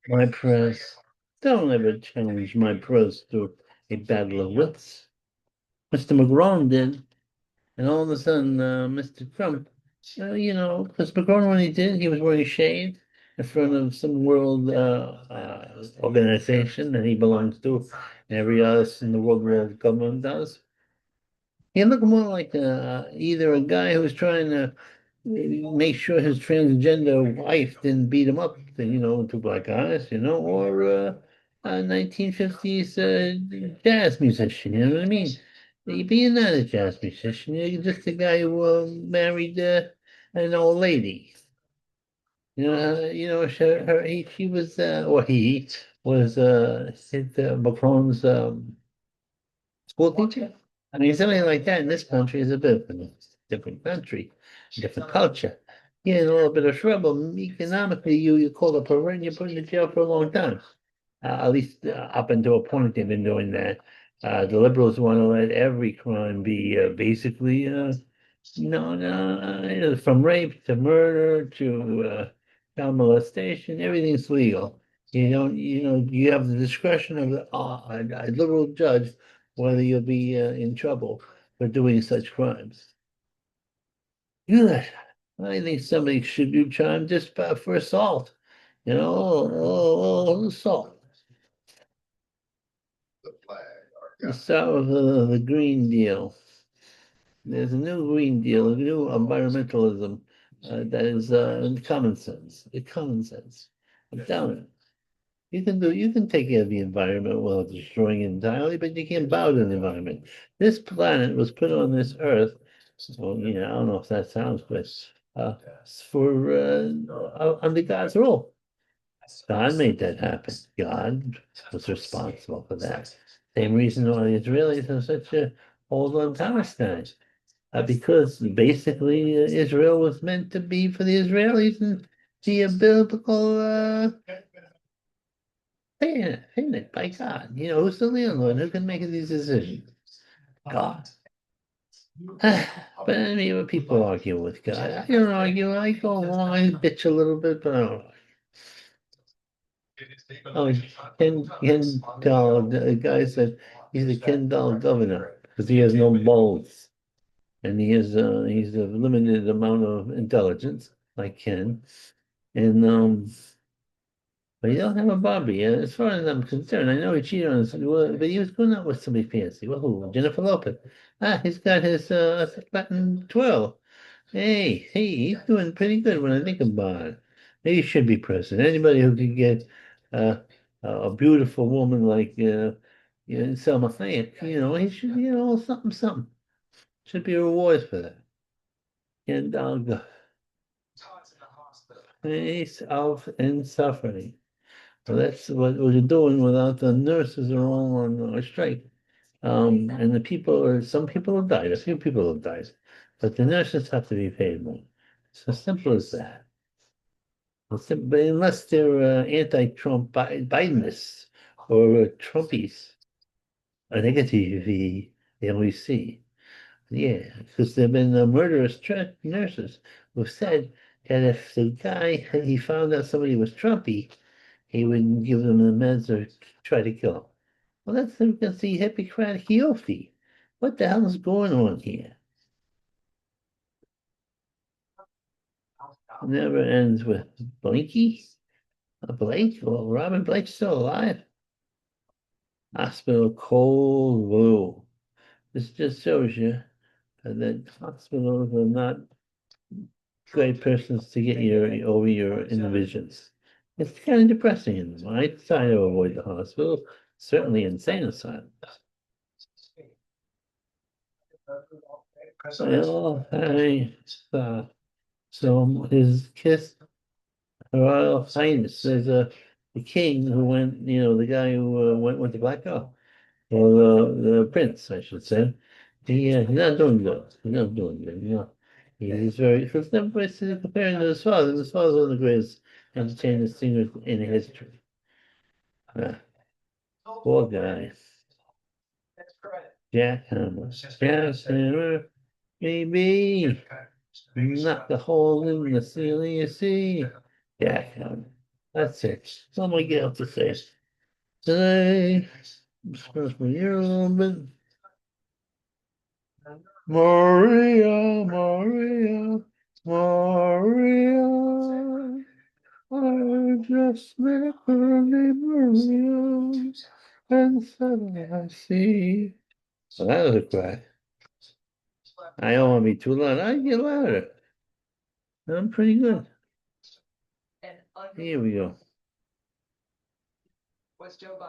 My press. Don't ever challenge my press to a battle of wits. Mr. McGrone did, and all of a sudden, Mr. Trump, because McGrone, when he did, he was wearing shades in front of some world organization that he belongs to, and every other in the world government does. He looked more like either a guy who's trying to make sure his transgender wife didn't beat him up, to black eyes, or a 1950s jazz musician, you know what I mean? You're not a jazz musician, you're just a guy who married an old lady. She was, or he was Macron's school teacher. I mean, something like that in this country is a bit of a different country, different culture. You're in a little bit of trouble. Economically, you call up a rent, you're put in jail for a long time. At least up until a point, they've been doing that. The liberals want to let every crime be basically, no, no, from rape to murder to child molestation, everything's legal. You have the discretion of a liberal judge whether you'll be in trouble for doing such crimes. Good. I think somebody should do time just for assault. Assault. Let's start with the Green Deal. There's a new Green Deal, a new environmentalism that is common sense. It's common sense. I'm telling you. You can take care of the environment without destroying it entirely, but you can't bow to the environment. This planet was put on this earth, so I don't know if that sounds good, uh, for under God's rule. God made that happen. God was responsible for that. Same reason why the Israelis have such a hold on Palestine. Because basically Israel was meant to be for the Israelis and be a biblical paying it by God. Who's the landlord? Who can make these decisions? God. But I mean, when people argue with God, I don't argue. I go along, I bitch a little bit, but I don't. Oh, Ken Doll, the guy said he's the Ken Doll governor because he has no balls and he's a limited amount of intelligence like Ken, and but he don't have a Barbie. As far as I'm concerned, I know he cheated on us, but he was going out with somebody fancy. Well, who? Jennifer Lopez. He's got his Latin twirl. Hey, he's doing pretty good when I think about it. He should be president. Anybody who can get uh, a beautiful woman like Selma Hayek, he should, something. Should be rewards for that. And face of and suffering. So that's what we're doing without the nurses are all on strike. And some people have died, a few people have died, but the nurses have to be paid more. It's as simple as that. But unless they're anti-Trump Bidenists or Trumpies, a negative, they only see. Yeah, because there have been murderous nurses who said that if the guy he found out somebody was Trumpy, he wouldn't give them the meds or try to kill him. Well, that's the Hippocratic oath. What the hell is going on here? It never ends with Blinky? Blake? Well, Robin Blake's still alive. Hospital cold blue. This just shows you that hospitals are not great persons to get over your inhibitions. It's kind of depressing in them. I try to avoid the hospital, certainly insane asylums. Well, so his kiss, Her Royal Highness, there's the king who went, the guy who went to Black Girl, or the prince, I should say. He's not doing good. He's not doing good. He's very, because everybody's comparing to his father. His father's one of the greatest entertainment singers in history. Uh, Poor guy. Jack Hammer. Jack Hammer, baby. Knock the hole in the ceiling, you see. Jack Hammer. That's it. So I'm gonna get up to say today. Scratch my ear a little bit. Maria, Maria, Maria. I just met a girl named Maria, and suddenly I see. Well, that was a cry. I don't want to be too loud. I get louder. I'm pretty good. Here we go.